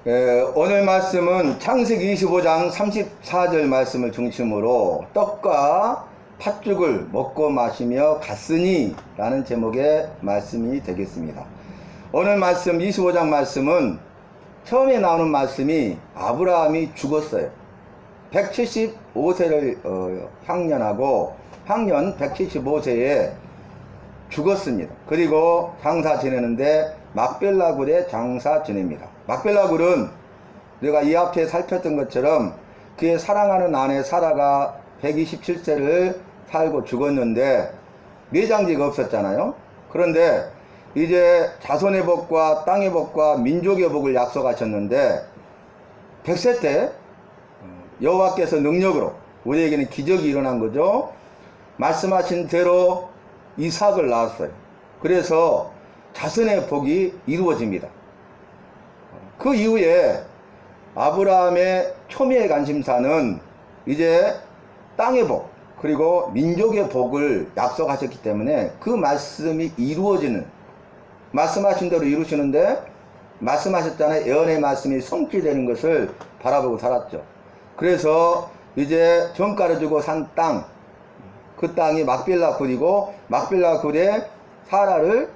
오늘 말씀은 창세기 25장 34절 말씀을 중심으로 떡과 팥죽을 먹고 마시며 갔으니 라는 제목의 말씀이 되겠습니다. 오늘 말씀 25장 말씀은 처음에 나오는 말씀이 아브라함이 죽었어요. 175세를 향년하고 향년 175세에 죽었습니다. 그리고 장사 지내는데 막벨라 굴에 장사 지냅니다. 막벨라 굴은 내가 이 앞에 살폈던 것처럼 그의 사랑하는 아내 사라가 127세를 살고 죽었는데 매장지가 없었잖아요. 그런데 이제 자손의 복과 땅의 복과 민족의 복을 약속하셨는데 100세 때 여호와께서 능력으로 우리에게는 기적이 일어난 거죠. 말씀하신 대로 이삭을 낳았어요. 그래서 자손의 복이 이루어집니다. 그 이후에 아브라함의 초미의 관심사는 이제 땅의 복 그리고 민족의 복을 약속하셨기 때문에 그 말씀이 이루어지는, 말씀하신 대로 이루시는데 말씀하셨잖아요. 예언의 말씀이 성취되는 것을 바라보고 살았죠. 그래서 이제 정가를 주고 산 땅, 그 땅이 막벨라 굴이고 막벨라 굴에 사라를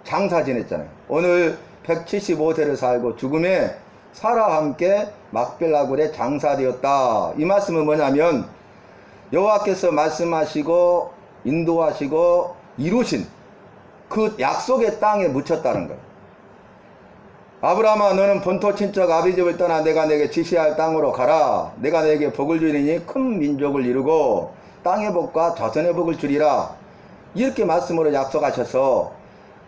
장사 지냈잖아요. 오늘 175세를 살고 죽음에 사라와 함께 막벨라 굴에 장사되었다. 이 말씀은 뭐냐면 여호와께서 말씀하시고 인도하시고 이루신 그 약속의 땅에 묻혔다는 거예요. 아브라함아, 너는 본토 친척 아비집을 떠나 내가 내게 지시할 땅으로 가라. 내가 내게 복을 주리니 큰 민족을 이루고 땅의 복과 자손의 복을 주리라. 이렇게 말씀으로 약속하셔서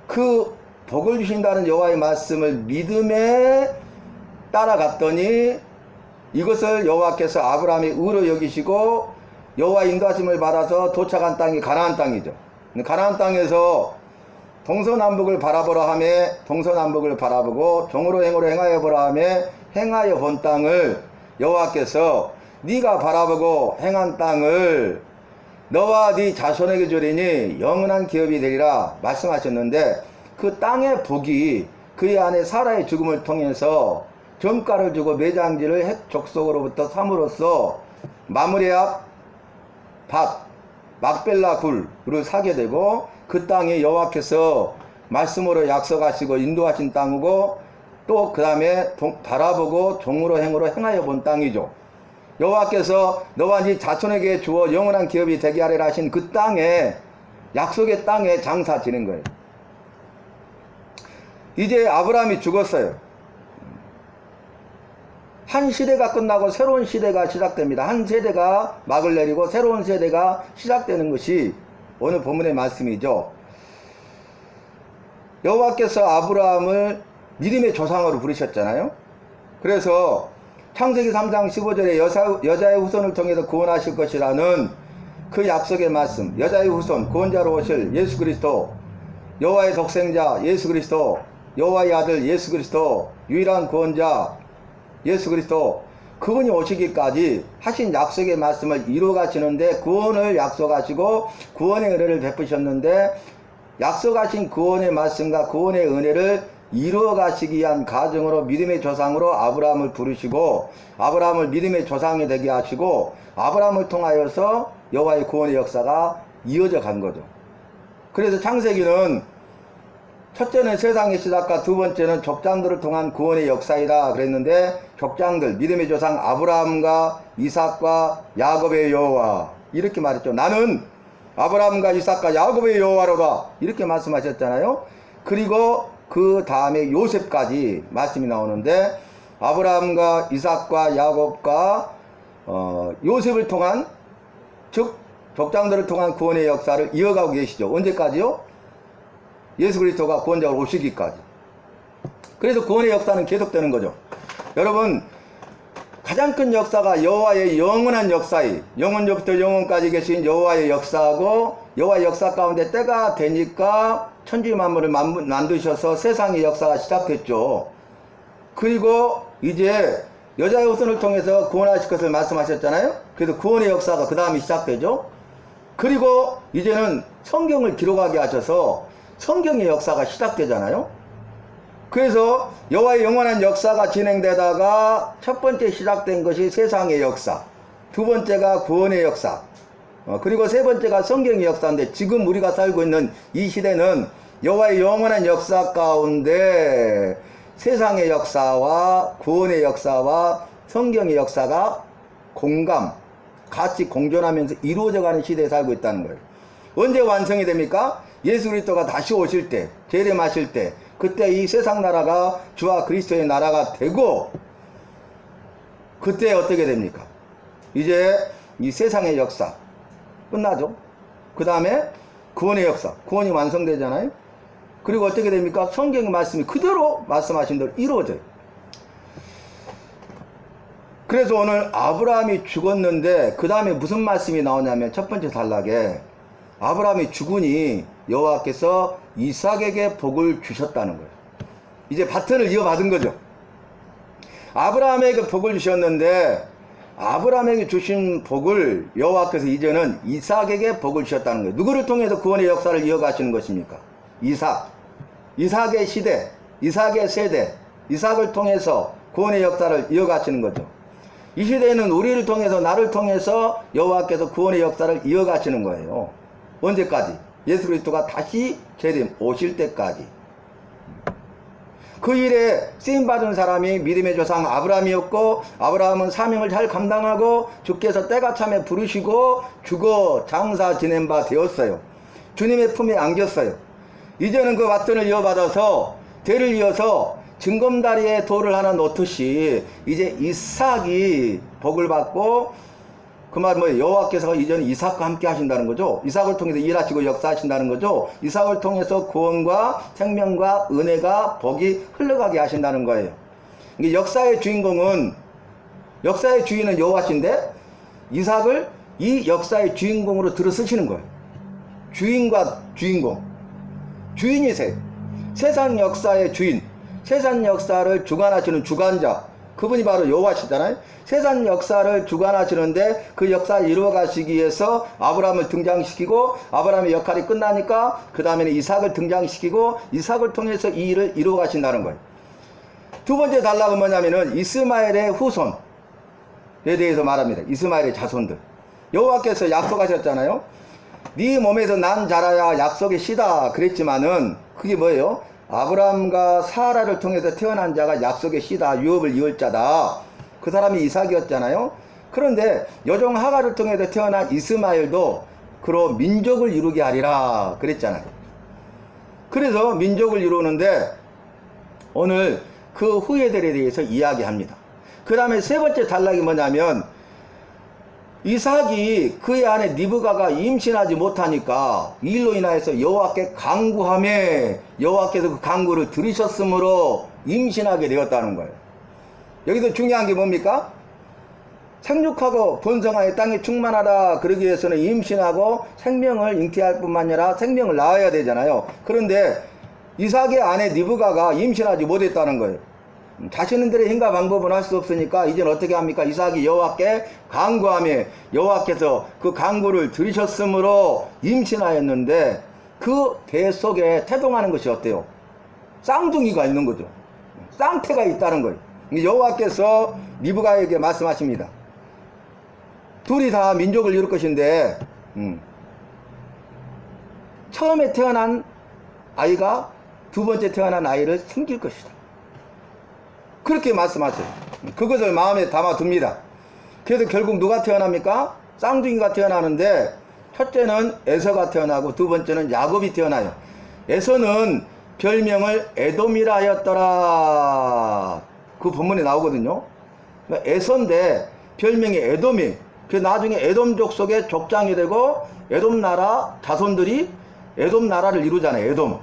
그 복을 주신다는 여호와의 말씀을 믿음에 따라갔더니 이것을 여호와께서 아브라함의 의로 여기시고 여호와의 인도하심을 받아서 도착한 땅이 가나안 땅이죠. 가나안 땅에서 동서남북을 바라보라 하매 동서남북을 바라보고 종으로 행하여 보라 하매 행하여 본 땅을 여호와께서 네가 바라보고 행한 땅을 너와 네 자손에게 주리니 영원한 기업이 되리라 말씀하셨는데 그 땅의 복이 그의 아내 사라의 죽음을 통해서 점가를 주고 매장지를 핵 족속으로부터 삼으로써 마므레압 밭 막벨라 굴을 사게 되고 그 땅이 여호와께서 말씀으로 약속하시고 인도하신 땅이고 또 그 다음에 바라보고 종으로 행하여 본 땅이죠. 여호와께서 너와 네 자손에게 주어 영원한 기업이 되게 하리라 하신 그 땅에, 약속의 땅에 장사 지낸 거예요. 이제 아브라함이 죽었어요. 한 시대가 끝나고 새로운 시대가 시작됩니다. 한 세대가 막을 내리고 새로운 세대가 시작되는 것이 오늘 본문의 말씀이죠. 여호와께서 아브라함을 믿음의 조상으로 부르셨잖아요. 그래서 창세기 3장 15절에 여자의 후손을 통해서 구원하실 것이라는 그 약속의 말씀, 여자의 후손, 구원자로 오실 예수 그리스도, 여호와의 독생자 예수 그리스도, 여호와의 아들 예수 그리스도, 유일한 구원자 예수 그리스도, 그분이 오시기까지 하신 약속의 말씀을 이루어가시는데 구원을 약속하시고 구원의 은혜를 베푸셨는데 약속하신 구원의 말씀과 구원의 은혜를 이루어가시기 위한 가정으로 믿음의 조상으로 아브라함을 부르시고 아브라함을 믿음의 조상이 되게 하시고 아브라함을 통하여서 여호와의 구원의 역사가 이어져 간 거죠. 그래서 창세기는 첫째는 세상의 시작과 두 번째는 족장들을 통한 구원의 역사이다 그랬는데 족장들, 믿음의 조상 아브라함과 이삭과 야곱의 여호와 이렇게 말했죠. 나는 아브라함과 이삭과 야곱의 여호와로다 이렇게 말씀하셨잖아요. 그리고 그 다음에 요셉까지 말씀이 나오는데 아브라함과 이삭과 야곱과 요셉을 통한, 즉 족장들을 통한 구원의 역사를 이어가고 계시죠. 언제까지요? 예수 그리스도가 구원자로 오시기까지. 그래서 구원의 역사는 계속되는 거죠. 여러분, 가장 큰 역사가 여호와의 영원한 역사이, 영원부터 영원까지 계신 여호와의 역사하고 여호와의 역사 가운데 때가 되니까 천지 만물을 만드셔서 세상의 역사가 시작했죠. 그리고 이제 여자의 후손을 통해서 구원하실 것을 말씀하셨잖아요. 그래서 구원의 역사가 그 다음에 시작되죠. 그리고 이제는 성경을 기록하게 하셔서 성경의 역사가 시작되잖아요. 그래서 여호와의 영원한 역사가 진행되다가 첫 번째 시작된 것이 세상의 역사, 두 번째가 구원의 역사, 그리고 세 번째가 성경의 역사인데, 지금 우리가 살고 있는 이 시대는 여호와의 영원한 역사 가운데 세상의 역사와 구원의 역사와 성경의 역사가 같이 공존하면서 이루어져가는 시대에 살고 있다는 거예요. 언제 완성이 됩니까? 예수 그리스도가 다시 오실 때, 재림하실 때, 그때 이 세상 나라가 주와 그리스도의 나라가 되고, 그때 어떻게 됩니까? 이제 이 세상의 역사 끝나죠. 그 다음에 구원의 역사, 구원이 완성되잖아요. 그리고 어떻게 됩니까? 성경의 말씀이 그대로 말씀하신 대로 이루어져요. 그래서 오늘 아브라함이 죽었는데 그 다음에 무슨 말씀이 나오냐면, 첫 번째 단락에 아브라함이 죽으니 여호와께서 이삭에게 복을 주셨다는 거예요. 이제 바튼을 이어받은 거죠. 아브라함에게 복을 주셨는데 아브라함에게 주신 복을 여호와께서 이제는 이삭에게 복을 주셨다는 거예요. 누구를 통해서 구원의 역사를 이어가시는 것입니까? 이삭의 시대, 이삭의 세대, 이삭을 통해서 구원의 역사를 이어가시는 거죠. 이 시대에는 우리를 통해서, 나를 통해서 여호와께서 구원의 역사를 이어가시는 거예요. 언제까지? 예수 그리스도가 다시 재림 오실 때까지. 그 일에 쓰임받은 사람이 믿음의 조상 아브라함이었고, 아브라함은 사명을 잘 감당하고 주께서 때가 참에 부르시고 죽어 장사 지낸 바 되었어요. 주님의 품에 안겼어요. 이제는 그 바튼을 이어받아서, 대를 이어서 징검다리에 돌을 하나 놓듯이 이제 이삭이 복을 받고, 그 말 뭐예요? 여호와께서 이제는 이삭과 함께 하신다는 거죠. 이삭을 통해서 일하시고 역사하신다는 거죠. 이삭을 통해서 구원과 생명과 은혜가, 복이 흘러가게 하신다는 거예요. 이게 역사의 주인공은, 역사의 주인은 여호와신데 이삭을 이 역사의 주인공으로 들어쓰시는 거예요. 주인과 주인공, 주인이세요. 세상 역사의 주인, 세상 역사를 주관하시는 주관자, 그분이 바로 여호와시잖아요. 세상 역사를 주관하시는데 그 역사를 이루어가시기 위해서 아브라함을 등장시키고, 아브라함의 역할이 끝나니까 그 다음에는 이삭을 등장시키고, 이삭을 통해서 이 일을 이루어가신다는 거예요. 두 번째 단락은 뭐냐면은 이스마엘의 후손에 대해서 말합니다. 이스마엘의 자손들. 여호와께서 약속하셨잖아요. 네 몸에서 난 자라야 약속의 씨다 그랬지만은 그게 뭐예요? 아브라함과 사라를 통해서 태어난 자가 약속의 씨다, 유업을 이을 자다. 그 사람이 이삭이었잖아요. 그런데 여종 하가를 통해서 태어난 이스마엘도 그로 민족을 이루게 하리라 그랬잖아요. 그래서 민족을 이루는데 오늘 그 후예들에 대해서 이야기합니다. 그 다음에 세 번째 단락이 뭐냐면, 이삭이 그의 아내 리브가가 임신하지 못하니까 이 일로 인하여서 여호와께 간구하며 여호와께서 그 간구를 들으셨으므로 임신하게 되었다는 거예요. 여기서 중요한 게 뭡니까? 생육하고 번성하여 땅에 충만하라 그러기 위해서는 임신하고 생명을 잉태할 뿐만 아니라 생명을 낳아야 되잖아요. 그런데 이삭의 아내 리브가가 임신하지 못했다는 거예요. 자신들의 힘과 방법은 할 수 없으니까 이제는 어떻게 합니까? 이삭이 여호와께 간구하며 여호와께서 그 간구를 들으셨으므로 임신하였는데, 그 배 속에 태동하는 것이 어때요? 쌍둥이가 있는 거죠. 쌍태가 있다는 거예요. 여호와께서 리브가에게 말씀하십니다. 둘이 다 민족을 이룰 것인데 처음에 태어난 아이가 두 번째 태어난 아이를 숨길 것이다. 그렇게 말씀하세요. 그것을 마음에 담아둡니다. 그래서 결국 누가 태어납니까? 쌍둥이가 태어나는데, 첫째는 에서가 태어나고 두 번째는 야곱이 태어나요. 에서는 별명을 에돔이라 하였더라. 그 본문에 나오거든요. 에서인데 별명이 에돔이, 그 나중에 에돔족 속의 족장이 되고 에돔 나라 자손들이 에돔 나라를 이루잖아요. 에돔.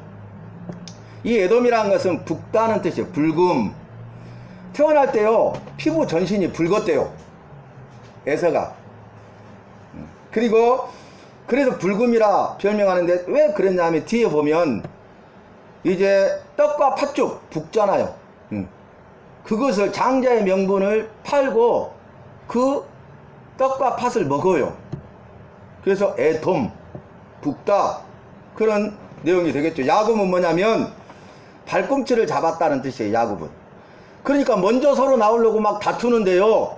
이 에돔이라는 것은 붉다는 뜻이에요. 붉음. 태어날 때요, 피부 전신이 붉었대요. 에서가. 그리고 그래서 붉음이라 별명하는데, 왜 그랬냐면 뒤에 보면 이제 떡과 팥죽 붓잖아요. 그것을 장자의 명분을 팔고 그 떡과 팥을 먹어요. 그래서 에돔, 붓다, 그런 내용이 되겠죠. 야곱은 뭐냐면 발꿈치를 잡았다는 뜻이에요, 야곱은. 그러니까 먼저 서로 나오려고 막 다투는데요,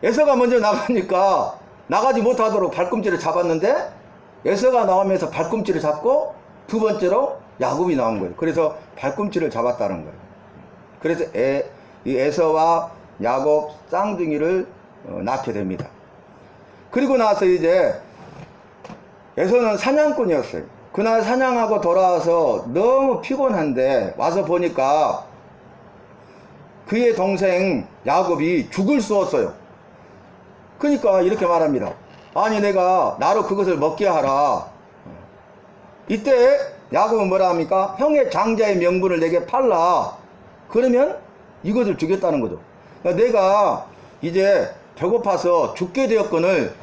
에서가 먼저 나가니까 나가지 못하도록 발꿈치를 잡았는데, 에서가 나오면서 발꿈치를 잡고 두 번째로 야곱이 나온 거예요. 그래서 발꿈치를 잡았다는 거예요. 그래서 이 에서와 야곱 쌍둥이를 낳게 됩니다. 그리고 나서 이제 에서는 사냥꾼이었어요. 그날 사냥하고 돌아와서 너무 피곤한데 와서 보니까 그의 동생 야곱이 죽을 쑤었어요. 그러니까 이렇게 말합니다. 아니, 내가 나로 그것을 먹게 하라. 이때 야곱은 뭐라 합니까? 형의 장자의 명분을 내게 팔라. 그러면 이것을 주겠다는 거죠. 그러니까 내가 이제 배고파서 죽게 되었거늘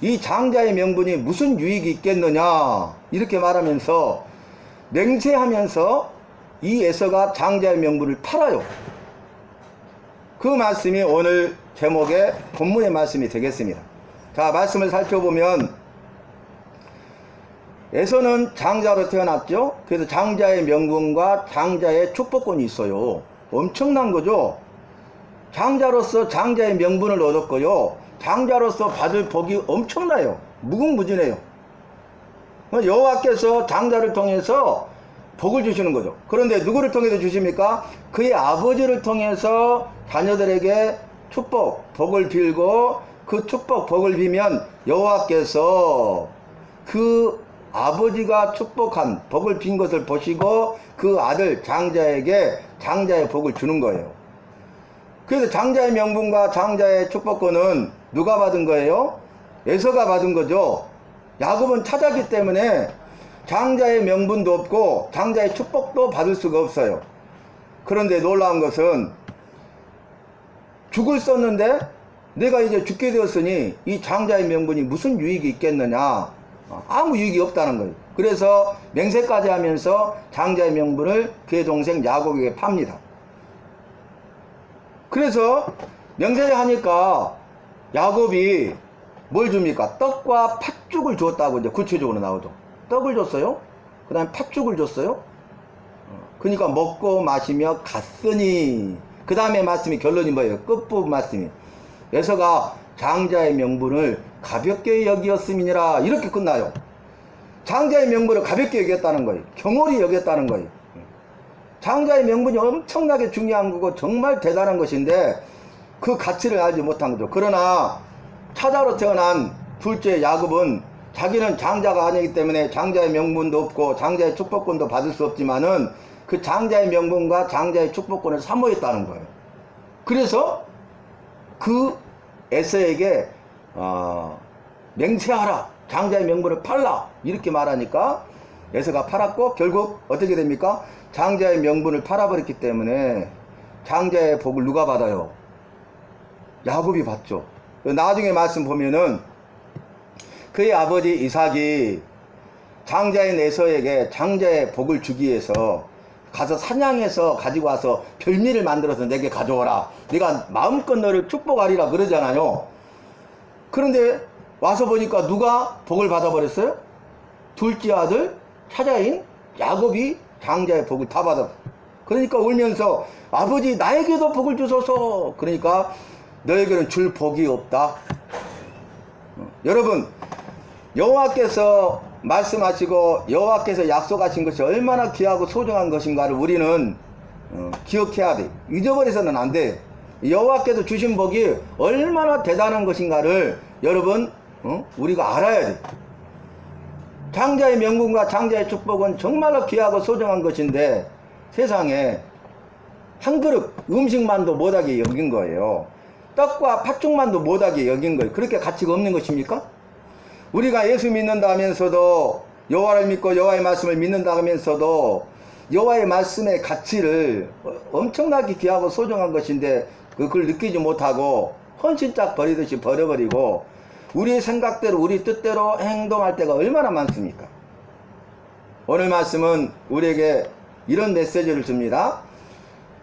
이 장자의 명분이 무슨 유익이 있겠느냐, 이렇게 말하면서 맹세하면서 이 에서가 장자의 명분을 팔아요. 그 말씀이 오늘 제목의 본문의 말씀이 되겠습니다. 자, 말씀을 살펴보면 에서는 장자로 태어났죠. 그래서 장자의 명분과 장자의 축복권이 있어요. 엄청난 거죠. 장자로서 장자의 명분을 얻었고요, 장자로서 받을 복이 엄청나요. 무궁무진해요. 여호와께서 장자를 통해서 복을 주시는 거죠. 그런데 누구를 통해서 주십니까? 그의 아버지를 통해서 자녀들에게 축복, 복을 빌고 그 축복, 복을 비면 여호와께서 그 아버지가 축복한 복을 빈 것을 보시고 그 아들 장자에게 장자의 복을 주는 거예요. 그래서 장자의 명분과 장자의 축복권은 누가 받은 거예요? 에서가 받은 거죠. 야곱은 타자기 때문에 장자의 명분도 없고 장자의 축복도 받을 수가 없어요. 그런데 놀라운 것은 죽을 썼는데 내가 이제 죽게 되었으니 이 장자의 명분이 무슨 유익이 있겠느냐, 아무 유익이 없다는 거예요. 그래서 맹세까지 하면서 장자의 명분을 그의 동생 야곱에게 팝니다. 그래서 맹세를 하니까 야곱이 뭘 줍니까? 떡과 팥죽을 주었다고 이제 구체적으로 나오죠. 떡을 줬어요. 그 다음에 팥죽을 줬어요. 그러니까 먹고 마시며 갔으니, 그 다음에 말씀이 결론이 뭐예요? 끝부분 말씀이 에서가 장자의 명분을 가볍게 여기었음이니라, 이렇게 끝나요. 장자의 명분을 가볍게 여겼다는 거예요. 경홀히 여겼다는 거예요. 장자의 명분이 엄청나게 중요한 거고 정말 대단한 것인데 그 가치를 알지 못한 거죠. 그러나 타자로 태어난 둘째 야곱은 자기는 장자가 아니기 때문에 장자의 명분도 없고 장자의 축복권도 받을 수 없지만은 그 장자의 명분과 장자의 축복권을 사모했다는 거예요. 그래서 그 에서에게 맹세하라, 장자의 명분을 팔라, 이렇게 말하니까 에서가 팔았고 결국 어떻게 됩니까? 장자의 명분을 팔아버렸기 때문에 장자의 복을 누가 받아요? 야곱이 받죠. 나중에 말씀 보면은 그의 아버지 이삭이 장자인 에서에게 장자의 복을 주기 위해서 가서 사냥해서 가지고 와서 별미를 만들어서 내게 가져오라, 내가 마음껏 너를 축복하리라 그러잖아요. 그런데 와서 보니까 누가 복을 받아버렸어요? 둘째 아들 차자인 야곱이 장자의 복을 다 받아. 그러니까 울면서 아버지 나에게도 복을 주소서. 그러니까 너에게는 줄 복이 없다. 여러분, 여호와께서 말씀하시고 여호와께서 약속하신 것이 얼마나 귀하고 소중한 것인가를 우리는 기억해야 돼. 잊어버려서는 안 돼. 여호와께서 주신 복이 얼마나 대단한 것인가를 여러분 우리가 알아야 돼. 장자의 명분과 장자의 축복은 정말로 귀하고 소중한 것인데 세상에 한 그릇 음식만도 못하게 여긴 거예요. 떡과 팥죽만도 못하게 여긴 거예요. 그렇게 가치가 없는 것입니까? 우리가 예수 믿는다 하면서도, 여호와를 믿고 여호와의 말씀을 믿는다 하면서도 여호와의 말씀의 가치를 엄청나게 귀하고 소중한 것인데 그걸 느끼지 못하고 헌신짝 버리듯이 버려버리고 우리의 생각대로 우리 뜻대로 행동할 때가 얼마나 많습니까? 오늘 말씀은 우리에게 이런 메시지를 줍니다.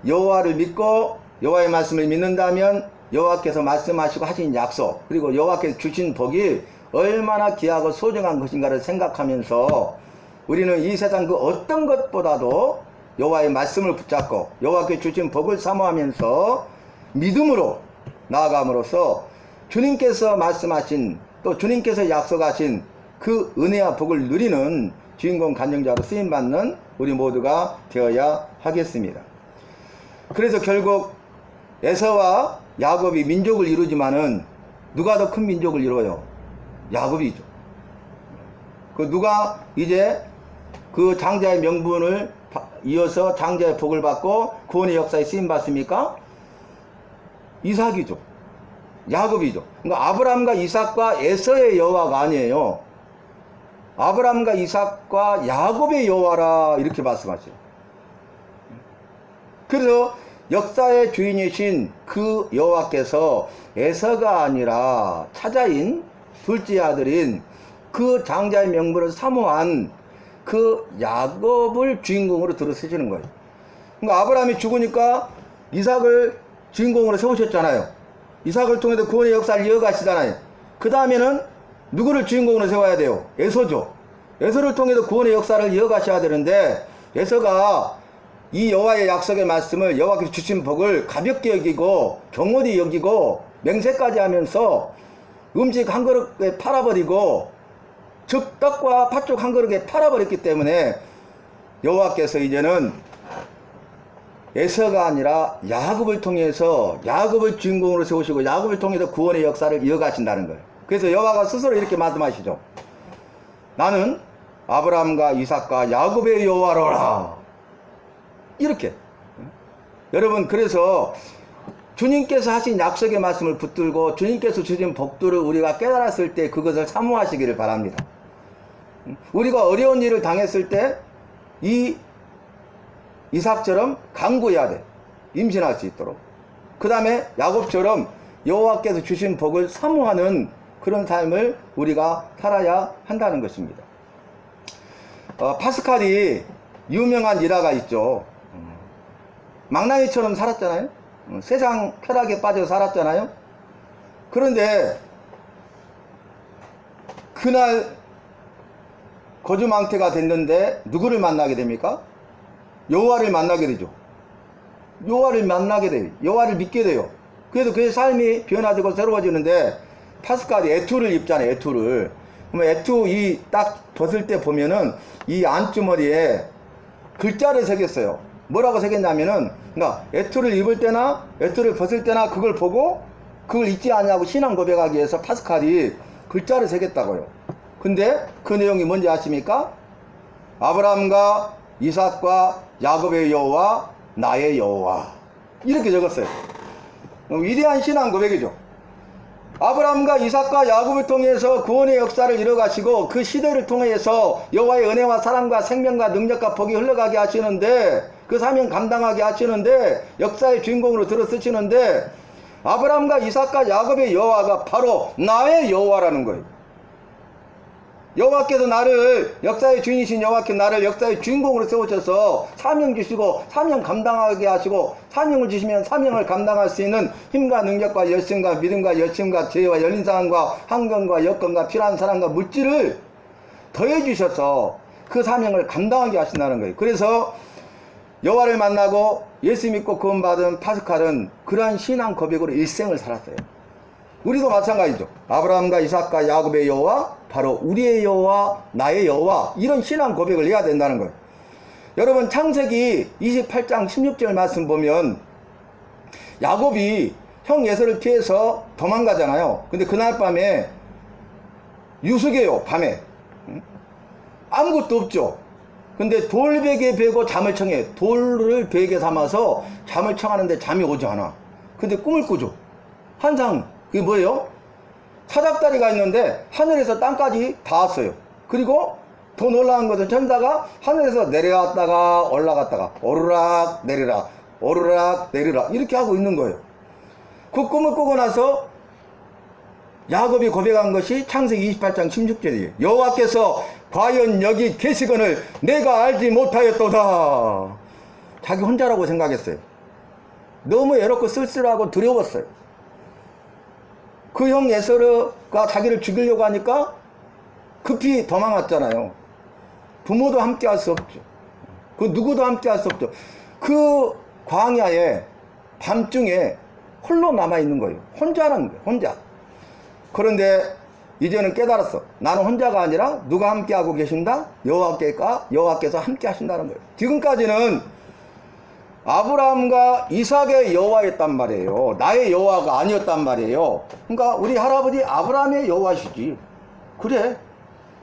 여호와를 믿고 여호와의 말씀을 믿는다면 여호와께서 말씀하시고 하신 약속, 그리고 여호와께서 주신 복이 얼마나 귀하고 소중한 것인가를 생각하면서 우리는 이 세상 그 어떤 것보다도 여호와의 말씀을 붙잡고 여호와께 주신 복을 사모하면서 믿음으로 나아감으로써 주님께서 말씀하신 또 주님께서 약속하신 그 은혜와 복을 누리는 주인공 간증자로 쓰임받는 우리 모두가 되어야 하겠습니다. 그래서 결국 에서와 야곱이 민족을 이루지만은 누가 더 큰 민족을 이루어요? 야곱이죠. 그 누가 이제 그 장자의 명분을 이어서 장자의 복을 받고 구원의 역사에 쓰임받습니까? 이삭이죠. 야곱이죠. 그러니까 아브라함과 이삭과 에서의 여호와가 아니에요. 아브라함과 이삭과 야곱의 여호와라 이렇게 말씀하죠. 그래서 역사의 주인이신 그 여호와께서 에서가 아니라 차자인 둘째 아들인 그 장자의 명분을 사모한 그 야곱을 주인공으로 들어쓰시는 거예요. 그러니까 아브라함이 죽으니까 이삭을 주인공으로 세우셨잖아요. 이삭을 통해서 구원의 역사를 이어가시잖아요. 그 다음에는 누구를 주인공으로 세워야 돼요? 에서죠. 에서를 통해서 구원의 역사를 이어가셔야 되는데 에서가 이 여호와의 약속의 말씀을 여호와께서 주신 복을 가볍게 여기고 경홀히 여기고 맹세까지 하면서 음식 한 그릇에 팔아버리고 즉 떡과 팥죽 한 그릇에 팔아버렸기 때문에 여호와께서 이제는 에서가 아니라 야곱을 통해서 야곱을 주인공으로 세우시고 야곱을 통해서 구원의 역사를 이어가신다는 거예요. 그래서 여호와가 스스로 이렇게 말씀하시죠. 나는 아브라함과 이삭과 야곱의 여호와로라. 이렇게. 여러분, 그래서 주님께서 하신 약속의 말씀을 붙들고 주님께서 주신 복들을 우리가 깨달았을 때 그것을 사모하시기를 바랍니다. 우리가 어려운 일을 당했을 때 이 이삭처럼 간구해야 돼. 임신할 수 있도록. 그 다음에 야곱처럼 여호와께서 주신 복을 사모하는 그런 삶을 우리가 살아야 한다는 것입니다. 파스칼이 유명한 일화가 있죠. 망나니처럼 살았잖아요. 세상 쾌락에 빠져 살았잖아요. 그런데 그날 거주망태가 됐는데 누구를 만나게 됩니까? 여호와를 만나게 되죠. 여호와를 만나게 돼요. 여호와를 믿게 돼요. 그래서 그의 삶이 변화되고 새로워지는데 파스칼이 에투를 입잖아요. 에투를. 그러면 에투 이 딱 벗을 때 보면은 이 안주머니에 글자를 새겼어요. 뭐라고 새겼냐면은 그러니까 에투를 입을 때나 에투를 벗을 때나 그걸 보고 그걸 잊지 않냐고 신앙 고백하기 위해서 파스칼이 글자를 새겼다고요. 근데 그 내용이 뭔지 아십니까? 아브라함과 이삭과 야곱의 여호와 나의 여호와 이렇게 적었어요. 위대한 신앙 고백이죠. 아브라함과 이삭과 야곱을 통해서 구원의 역사를 이뤄가시고 그 시대를 통해서 여호와의 은혜와 사랑과 생명과 능력과 복이 흘러가게 하시는데 그 사명 감당하게 하시는데 역사의 주인공으로 들어쓰시는데 아브라함과 이삭과 야곱의 여호와가 바로 나의 여호와라는 거예요. 여호와께서 나를 역사의 주인이신 여호와께서 나를 역사의 주인공으로 세우셔서 사명 주시고 사명 감당하게 하시고 사명을 주시면 사명을 감당할 수 있는 힘과 능력과 열심과 믿음과 열심과 지혜와 열린 사랑과 환경과 여건과 필요한 사랑과 물질을 더해 주셔서 그 사명을 감당하게 하신다는 거예요. 그래서 여호와를 만나고 예수 믿고 구원받은 파스칼은 그러한 신앙 고백으로 일생을 살았어요. 우리도 마찬가지죠. 아브라함과 이삭과 야곱의 여호와 바로 우리의 여호와 나의 여호와 이런 신앙 고백을 해야 된다는 거예요. 여러분 창세기 28장 16절 말씀 보면 야곱이 형 에서를 피해서 도망가잖아요. 근데 그날 밤에 유숙해요. 밤에 아무것도 없죠. 근데 돌베개 베고 잠을 청해. 돌을 베개 삼아서 잠을 청하는데 잠이 오지 않아. 근데 꿈을 꾸죠. 환상. 그게 뭐예요? 사닥다리가 있는데 하늘에서 땅까지 닿았어요. 그리고 더 놀라운 것은 천사가 하늘에서 내려왔다가 올라갔다가 오르락 내리락 오르락 내리락 이렇게 하고 있는 거예요. 그 꿈을 꾸고 나서 야곱이 고백한 것이 창세기 28장 16절이에요. 여호와께서 과연 여기 계시거늘 내가 알지 못하였도다. 자기 혼자라고 생각했어요. 너무 외롭고 쓸쓸하고 두려웠어요. 그 형 에서가 자기를 죽이려고 하니까 급히 도망갔잖아요. 부모도 함께 할 수 없죠. 그 누구도 함께 할 수 없죠. 그 광야에 밤중에 홀로 남아있는 거예요. 혼자라는 거예요. 혼자. 그런데 이제는 깨달았어. 나는 혼자가 아니라 누가 함께하고 계신다? 여호와께서 함께 하신다는 거예요. 지금까지는 아브라함과 이삭의 여호와였단 말이에요. 나의 여호와가 아니었단 말이에요. 그러니까 우리 할아버지 아브라함의 여호와시지. 그래.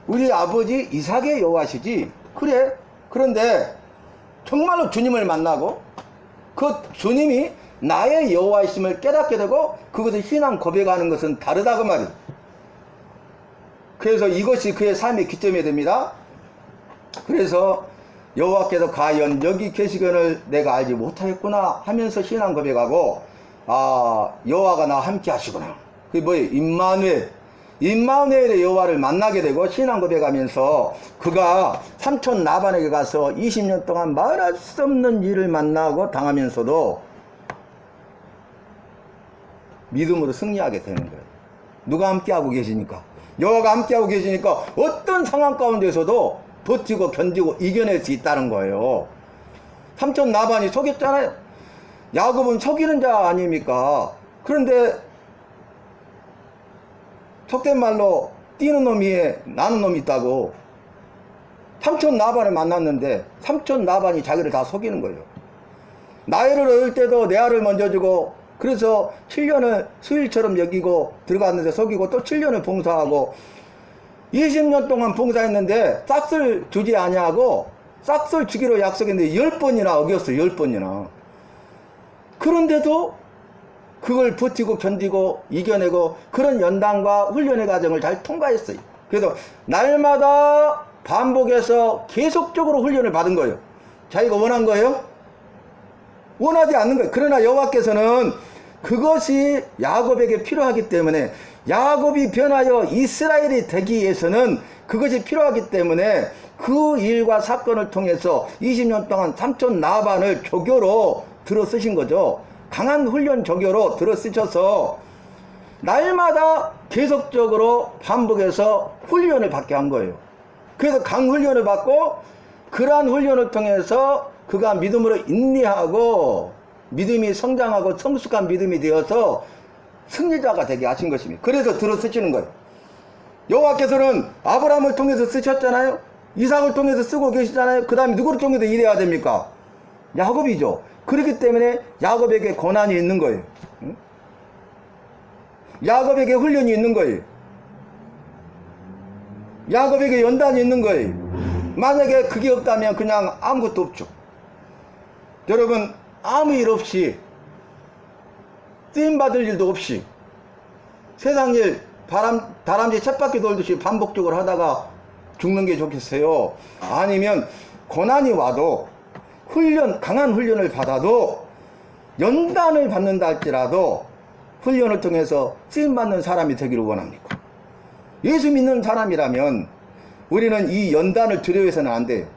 우리 아버지 이삭의 여호와시지. 그래. 그런데 정말로 주님을 만나고 그 주님이 나의 여호와이심을 깨닫게 되고 그것을 신앙 고백하는 것은 다르다 그 말이에요. 그래서 이것이 그의 삶의 기점이 됩니다. 그래서 여호와께서 과연 여기 계시건을 내가 알지 못하였구나 하면서 신앙 고백하고, 아, 여호와가 나와 함께 하시구나. 그게 뭐예요? 임마누엘의 여호와를 만나게 되고 신앙 고백하면서 그가 삼촌 라반에게 가서 20년 동안 말할 수 없는 일을 만나고 당하면서도 믿음으로 승리하게 되는 거예요. 누가 함께하고 계시니까, 여호와가 함께하고 계시니까 어떤 상황 가운데서도 버티고 견디고 이겨낼 수 있다는 거예요. 삼촌 라반이 속였잖아요. 야곱은 속이는 자 아닙니까? 그런데 속된 말로 뛰는 놈 위에 나는 놈이 있다고 삼촌 라반을 만났는데 삼촌 라반이 자기를 다 속이는 거예요. 나이를 어릴 때도 내 알을 먼저 주고 그래서 7년을 수일처럼 여기고 들어갔는데 속이고 또 7년을 봉사하고 20년 동안 봉사했는데 싹을 주지 아니하고 싹을 주기로 약속했는데 10번이나 어겼어요. 10번이나. 그런데도 그걸 버티고 견디고 이겨내고 그런 연단과 훈련의 과정을 잘 통과했어요. 그래서 날마다 반복해서 계속적으로 훈련을 받은 거예요. 자기가 원한 거예요? 원하지 않는 거예요. 그러나 여호와께서는 그것이 야곱에게 필요하기 때문에, 야곱이 변하여 이스라엘이 되기 위해서는 그것이 필요하기 때문에 그 일과 사건을 통해서 20년 동안 삼촌 라반을 조교로 들어 쓰신 거죠. 강한 훈련 조교로 들어 쓰셔서 날마다 계속적으로 반복해서 훈련을 받게 한 거예요. 그래서 강훈련을 받고 그러한 훈련을 통해서 그가 믿음으로 인내하고 믿음이 성장하고 성숙한 믿음이 되어서 승리자가 되게 하신 것입니다. 그래서 들어 쓰시는 거예요. 여호와께서는 아브라함을 통해서 쓰셨잖아요. 이삭을 통해서 쓰고 계시잖아요. 그 다음에 누구를 통해서 일해야 됩니까? 야곱이죠. 그렇기 때문에 야곱에게 고난이 있는 거예요. 야곱에게 훈련이 있는 거예요. 야곱에게 연단이 있는 거예요. 만약에 그게 없다면 그냥 아무것도 없죠. 여러분, 아무 일 없이 쓰임받을 일도 없이 세상 일 다람쥐 쳇바퀴 돌듯이 반복적으로 하다가 죽는 게 좋겠어요? 아니면 고난이 와도 강한 훈련을 받아도 연단을 받는다 할지라도 훈련을 통해서 쓰임받는 사람이 되기를 원합니까? 예수 믿는 사람이라면 우리는 이 연단을 두려워해서는 안 돼요.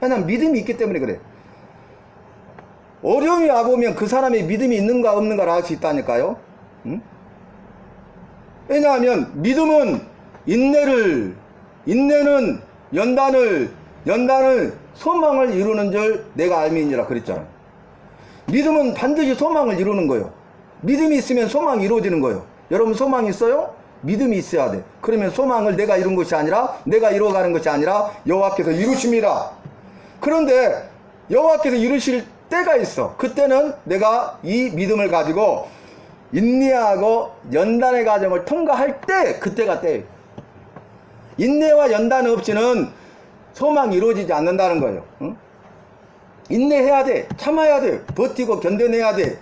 왜냐하면 믿음이 있기 때문에 그래요. 어려움이 와보면 그 사람의 믿음이 있는가 없는가를 알 수 있다니까요. 응? 왜냐하면 믿음은 인내는 연단을 소망을 이루는 줄 내가 알미니라 그랬잖아요. 믿음은 반드시 소망을 이루는 거예요. 믿음이 있으면 소망이 이루어지는 거예요. 여러분 소망이 있어요? 믿음이 있어야 돼. 그러면 소망을 내가 이룬 것이 아니라 내가 이루어가는 것이 아니라 여호와께서 이루십니다. 그런데 여호와께서 이루실 때가 있어. 그때는 내가 이 믿음을 가지고 인내하고 연단의 과정을 통과할 때 그때가 때예요. 인내와 연단 없이는 소망이 이루어지지 않는다는 거예요. 응? 인내해야 돼. 참아야 돼. 버티고 견뎌내야 돼.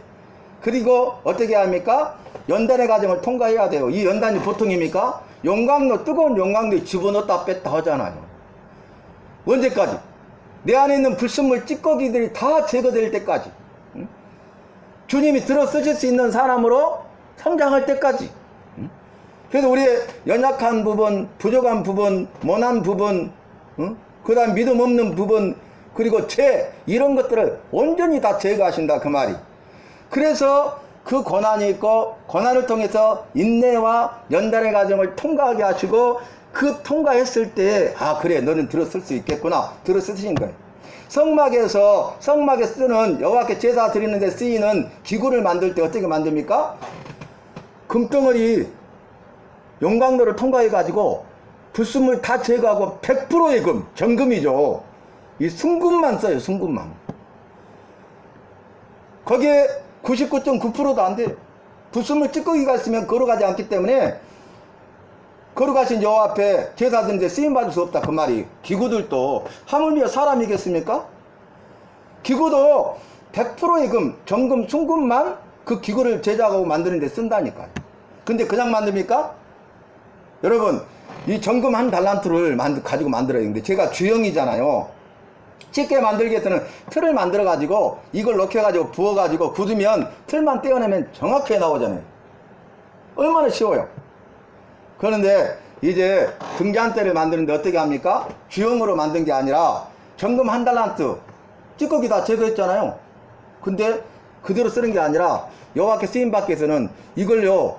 그리고 어떻게 합니까? 연단의 과정을 통과해야 돼요. 이 연단이 보통입니까? 뜨거운 용광로에 집어넣었다 뺐다 하잖아요. 언제까지? 내 안에 있는 불순물 찌꺼기들이 다 제거될 때까지. 응? 주님이 들어 쓰실 수 있는 사람으로 성장할 때까지. 응? 그래서 우리의 연약한 부분, 부족한 부분, 모난 부분, 응? 그 다음 믿음 없는 부분, 그리고 죄, 이런 것들을 온전히 다 제거하신다 그 말이. 그래서 그 고난이 있고 고난을 통해서 인내와 연단의 과정을 통과하게 하시고 그 통과했을 때 그래 너는 들어쓸 수 있겠구나 들어쓰신 거예요. 성막에 쓰는 여호와께 제사 드리는 데 쓰이는 기구를 만들 때 어떻게 만듭니까? 금덩어리 용광로를 통과해 가지고 불순물 다 제거하고 100%의 금, 정금이죠. 이 순금만 써요. 순금만. 거기에 99.9%도 안 돼요. 불순물 찌꺼기가 있으면 거룩하지 않기 때문에 거룩하신 여호와 앞에 제사 드리는 데 쓰임받을 수 없다 그 말이. 기구들도 하물며 사람이겠습니까? 기구도 100%의 금, 정금, 순금만 그 기구를 제작하고 만드는 데 쓴다니까요. 근데 그냥 만듭니까? 여러분, 이 정금 한 달란트를 가지고 만들어야 되는데 제가 주형이잖아요. 쉽게 만들기 위해서는 틀을 만들어 가지고 이걸 넣게 가지고 부어 가지고 굳으면 틀만 떼어내면 정확하게 나오잖아요. 얼마나 쉬워요. 그런데 이제 등잔대를 만드는데 어떻게 합니까? 주형으로 만든 게 아니라 정금 한 달란트 찌꺼기 다 제거했잖아요. 근데 그대로 쓰는 게 아니라 여호와께 쓰임받기 위해서는 이걸요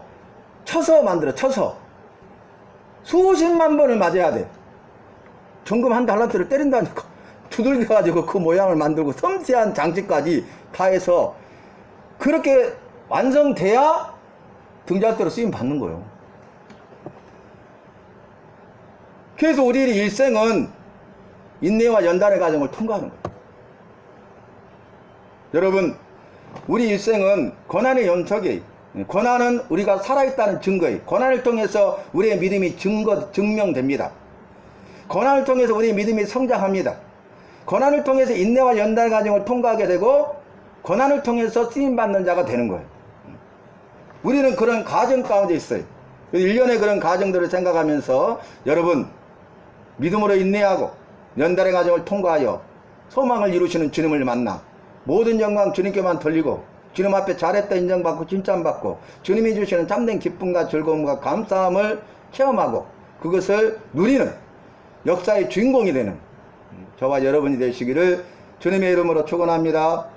쳐서 만들어. 쳐서 수십만 번을 맞아야 돼. 정금 한 달란트를 때린다니까. 두들겨가지고 그 모양을 만들고 섬세한 장치까지 다 해서 그렇게 완성돼야 등잔대로 쓰임 받는 거예요. 그래서 우리의 일생은 인내와 연단의 과정을 통과하는 거예요. 여러분, 우리 일생은 고난의 연속이에요. 고난은 우리가 살아있다는 증거예요. 고난을 통해서 우리의 믿음이 증명됩니다. 고난을 통해서 우리의 믿음이 성장합니다. 고난을 통해서 인내와 연단의 과정을 통과하게 되고 고난을 통해서 쓰임받는 자가 되는 거예요. 우리는 그런 과정 가운데 있어요. 일련의 그런 과정들을 생각하면서 여러분 믿음으로 인내하고 연단의 과정을 통과하여 소망을 이루시는 주님을 만나 모든 영광 주님께만 돌리고 주님 앞에 잘했다 인정받고 칭찬받고 주님이 주시는 참된 기쁨과 즐거움과 감사함을 체험하고 그것을 누리는 역사의 주인공이 되는 저와 여러분이 되시기를 주님의 이름으로 축원합니다.